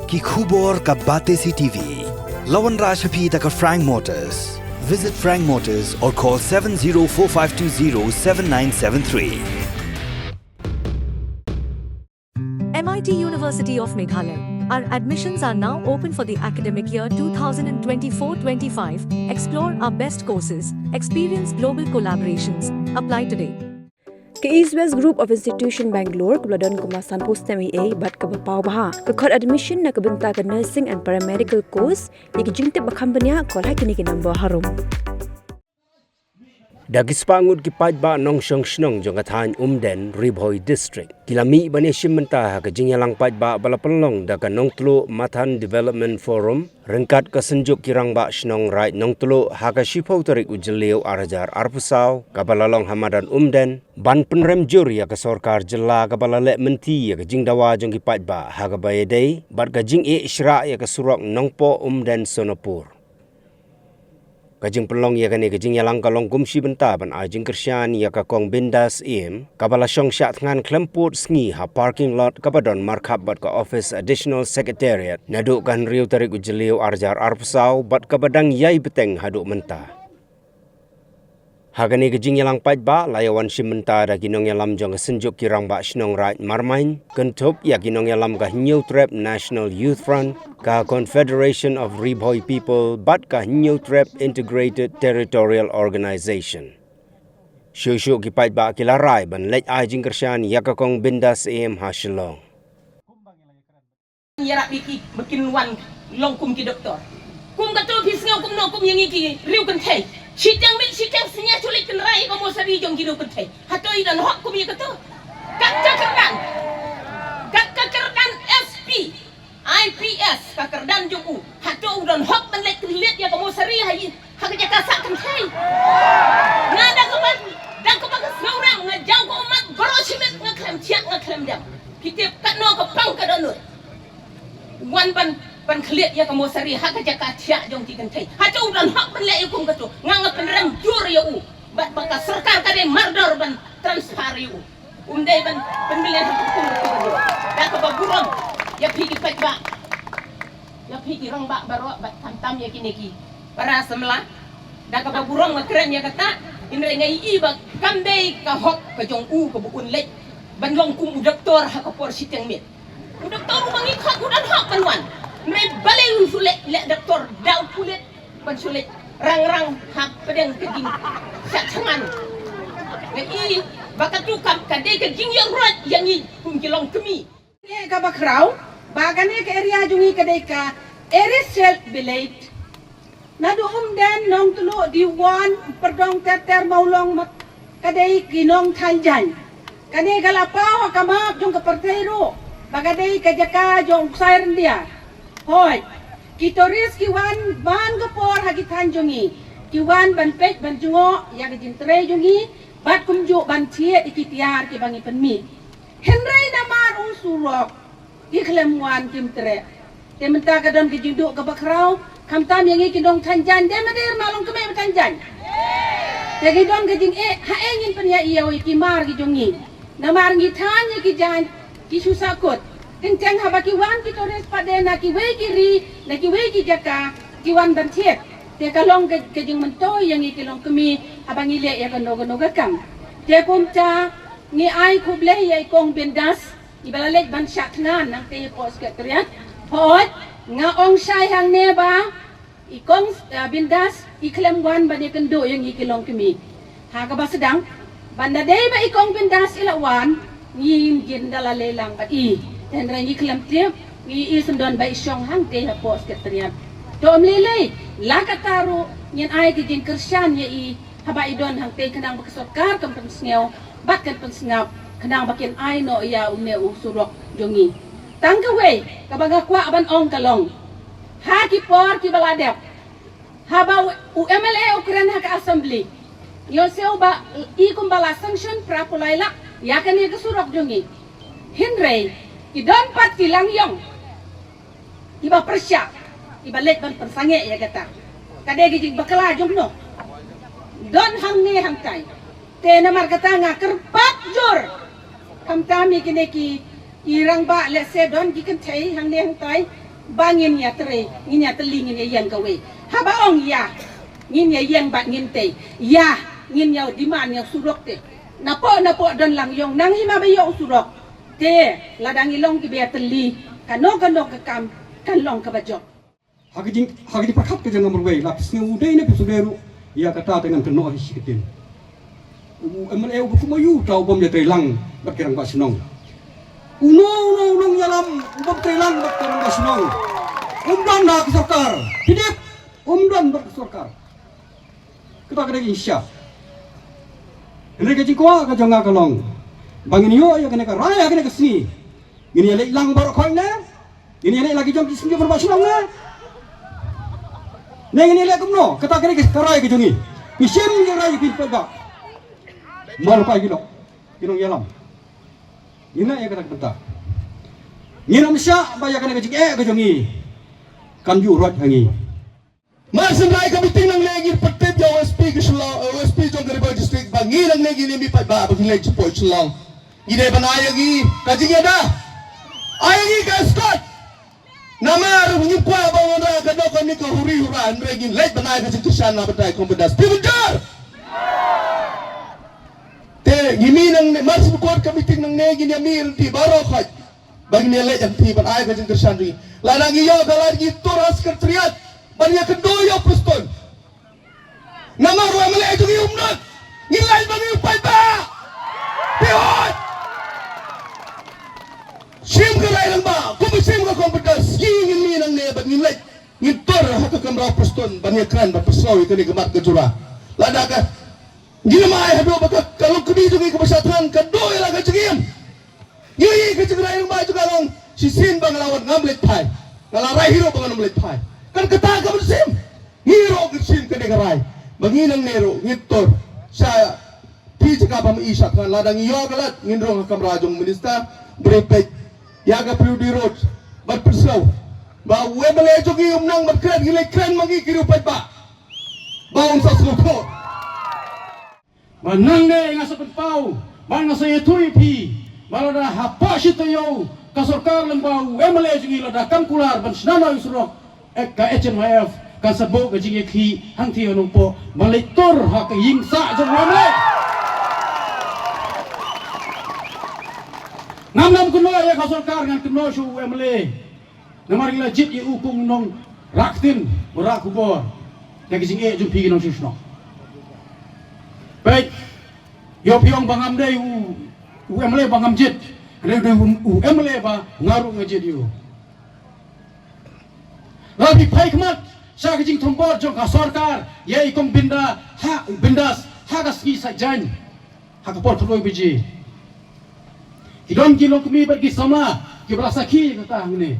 ki khubor ka Batesi TV. Lawan Rashaphi taka Frank Motors. Visit Frank Motors or call 7045207973. MIT University of Meghalaya. Our admissions are now open for the academic year 2024-25. Explore our best courses, experience global collaborations. Apply today. Ke East West Group of Institution Bangalore kebeladon kemasan postemi A bat ke bapau baha ke kod admission na kebenta ke nursing and paramedical course yang jingte bakam benya kol ha kini ke number harum. Dagi spangut ki pajba nong shong shnong jong athan Umden Ribhoi district kilami bani shimenta ka jingyalang pajba balapelong daga nong tlu Mathan Development Forum rengkat ka senjuk kirang ba shnong right nong tlu ha ka shipau tarik ujeliu arajar arpusau ka balalong hamadan Umden ban penrem juri ka sorkar jela ka balalek menti ka jingdawa jong ki pajba ha ka bayedei bat ka jing e isra ka surok nongpo Umden Sonapur. Kajing pelong ya kani kajing yalang kalong kumsi benta ban ajing kersian ya ka kong bindas im kabala syong syat ngan klemput sngi ha parking lot kabadon markap bat ka office additional secretariat naduk kan riu tarik ujeliu arjar arpsau bat kabadang yai beteng haduk menta. Hagani kajing yalang pajba layawan simenta da kinong yalam jong senjuk kirang ba shnong right marmain kentup ya kinong yalam ka New Trap National Youth Front ka Confederation of Ribhoi People bat ka New Trap Integrated Territorial Organization. Shushu ki pajba kilarai ban lej ajing kersian ya ka kong bindas em ha Shillong. Yarak biki bikin wan long kum ki doktor. Kum katul pisngau kum no kum yang iki riu kan thai. Sitang senyap culik kenrai kamu sari jong gido kentai. Hatoi dan hok kumi kata. Kakerdan SP, IPS kakerdan jong u. Hatoi dan hok dan lihat ya kamu sari hai. Haknya kasak kentai. Nada kebat dan kebagas orang ngajau ko umat berosimet ngaklem ciak ngaklem jam. Kita kat no kepang kadonut. Wan ban khliat ya kamu sari hak ja ka thia jong ti kan thai ha chau dan hak ban le kum ka tu ngang penrem jur ya u bat baka sarkar ka de mardar ban transfer yu dei ban milih hukum ka tu da ka baguram ya phiki pek ba ya phiki rang ba baro bat tam ya kini ki para semla da ka baguram ngakren ya kata inre ngai i ba kambe ka hok ka jong u ka buun le ban long kum doktor ha ka por siteng mit doktor mangi khat udan hak ban wan may balay sulit le doktor daw pulit ban sulit rang hak pedang kejing sak sangan ngai baka tukam kade kejing yang rot yang i kum kilong kemi le ka bakrau bagane ke area jungi kade ka area self belate nadu Umden nong tulu diwan perdong teter maulong kade kinong tanjan kade galapao kamap jong kapertero bagade kajaka jong siren dia. Hoy, kitoris kiwan ban gapor hagi tanjongi, kiwan ban pek ban jungo ya gajin tre jongi, bat kumju ban tiet ikitiar ki bangi penmi. Henry namar surok, iklem wan kim tre. Tementa kadam ki jinduk ka bakrau, kamtam yang ikidong tanjan demadir malong keme tanjan. Jadi don gajing ha engin penya iya ikimar ki jongi. Namar ngi tanya ki jan ki susakut. Kencang habaki wan ki tores padena ki wei kiri na ki wei ki jaka ki wan ban tiet te kalong ke jing mento yang i kilong kemi abangi le ya kano gakam te kumta ni ai kuble ya kong bindas ibalalek ban syaknan nang te pos ke kriat hot nga ong sai hang neba ikong bindas iklem wan ban kendo yang i kilong kemi ha ka ba sedang banda dei ba ikong bindas ilawan ngin gin dalale lang ba i dan rangi kelam tiap i sendon bai syong hang te hapos ketriap to mlele la kataru nyen ai ki jing kersian ye i haba idon hang te kenang bakasokar kam pensngeu bat kan pensngap kenang bakin ai no ya une usurok jongi tangka we kabaga kwa aban ong kalong ha ki por ki baladep haba UMLA ukran ha ka assembly yo seo ba i kumbala sanction prapulaila ya kan ye kesurok jongi Henry idon pat kilang yong iba persyak iba let ban persange ya kata kade gijing bakala jom no don hang ne hang tai te namar kata nga kerpat jur kam kami kini ki irang ba le se don gikan tai hang ne hang tai bangin ya tere ngin ya teli ngin ya yang kawe haba ong ya ngin ya yang bat ngin te ya ngin ya diman ya surok te napo don lang yong nang hima ba yo surok te ladang ilong ki be teli kano ka kam kan long ka bajok hagi pakap ke jangan berway lapis ni udah ini pesuderu ia kata dengan keno hisikitin emel buku mayu tahu bom dia telang berkirang pak senong unong nyalam bom telang berkirang pak senong umdan dah ke sorkar hidup umdan ber sorkar kita kena insya ini kecik kuah ke jangan kalong bangin yo ya kena ke raya kena ke sini ini yang lang baru kau ini yang lagi jom kisah berpak senong Neng ini lihat kumno, kata kena kerai ke jungi. Misim yang rai pin pega. Mal pa gilo. Kinong yalam. Ina ya kata kenta. Ngiram sya ba ya kena ke jungi. Kanju rot hangi. Masin rai kami tinglang lagi petip ya OSP ke Selong, OSP jong dari Boy District bangi lang lagi ni pa ba bagi lagi support Selong. Gide banaya lagi kajing ada. Ayi ka start. Nama rumpunya bangun dah kadang kami ke huri-huran regin late banai ke situsan apa tai kompedas pimentar te gini nang mas buat kami ting nang negi ni amir ti barokhat bagi ni late ti banai ke situsan ri ladang iyo galagi toras sekretariat bagi kedoyo preston nama ruang mele itu umnot ngilai bagi upai ba pihot sim ke lain ba sim ke kompedas ingin ni nang ne bagi late ngitor hak kamera preston banyak kran ba pesau itu ni gemat kejura lada ka gila mai hado baka kalau kedi juga ke pesatran kedoi la ka cegim yui ke cegra yang ba juga long sisin bang lawan ngamlet pai ngalarai hero bang ngamlet pai kan kata ka bersim hero ke sim ke degarai bagi nang nero ngitor saya pi ceka pam isa kan ladang iyo galat ngindrong kamera jong minister berepek yaga perlu di road berpersau ba webele jogi umnang berkran gile kran magi kiru pa baung sa sloko Manang ne ngasa pau bang ngasa yetui pi balada hapa sitayo kasorkar lembau emele jogi lada kamkular ban snana usrok ka HMF ka sabo ka jinge khi hangthi onungpo malitor hak yingsa jong ramle Nam kuno ya kasorkar ngan kuno shu emele namar gila jit ye ukung nong raktin berakubor ya kising jumpi kinong shisno baik yo piong bangam dei u emele bangam jit re u emele ba ngaru ngajit yo rabi pai kmat sa kising thombor jong kasorkar ye ikong bindas ha kaski sajan ha kapor thloi biji Kidon kilong kami bagi sama kibrasa ki kata ngene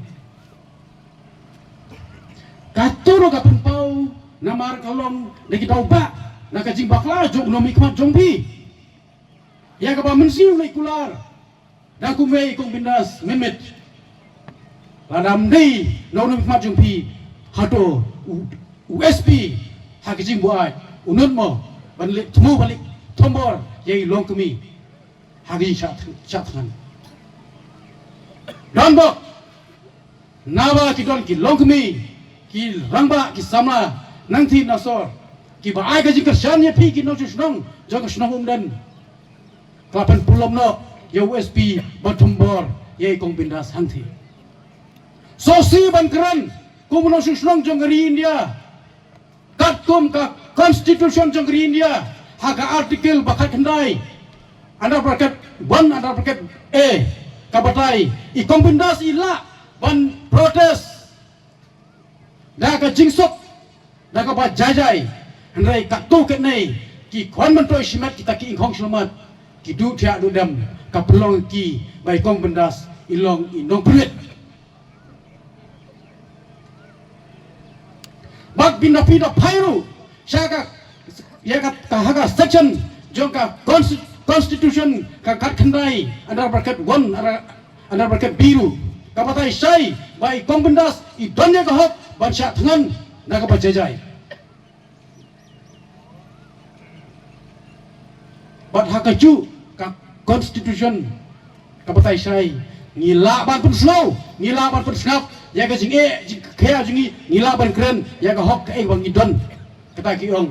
katuro ka pempau namar kalong deki tauba na kajing bakla jong no mikmat jongbi ya ka ba mensiu lai kular da kumei kong bindas memet ladam dei no no mikmat jongbi hato USP ha kajing buai unut mo balik temu balik tombor ye long kami hagi chatran Rambok nawa kidon ki longmi ki rangba ki sama nangthi nasor ki ba ai ka jikar shan ye phi ki no chusnong jong snong umdan klapan pulom no ye USP batumbor ye kong bindas hangthi so si bankran kum no chusnong jong ri India kat kum ka constitution jong ri India haga artikel bakat kendai Anda bracket 1 anda bracket A kabatai ikong bindas ila ban protes da ka jingsok da ka ba jajai andai ka tu ke nei ki khon man toi simat kita ki ingkhong selamat ki du thia du dam ka pelong ki bai kong bindas ilong inong prit bak binda phairu saka ya ka haga section jongka Constitution kakat kendai anda berkat 1 anda berkat biru kapatai sai bai kong bindas I donnya kahok bansya tangan naga bajajai bat hakaju ka Constitution kapatai sai ngila ban pun slow ngila ban pun snap ya ka jing kaya jingi ngila ban kren ya ka hok ka bang idon kata ki ong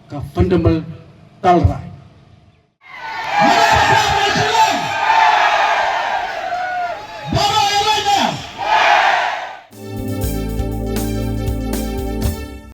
ka fundamental right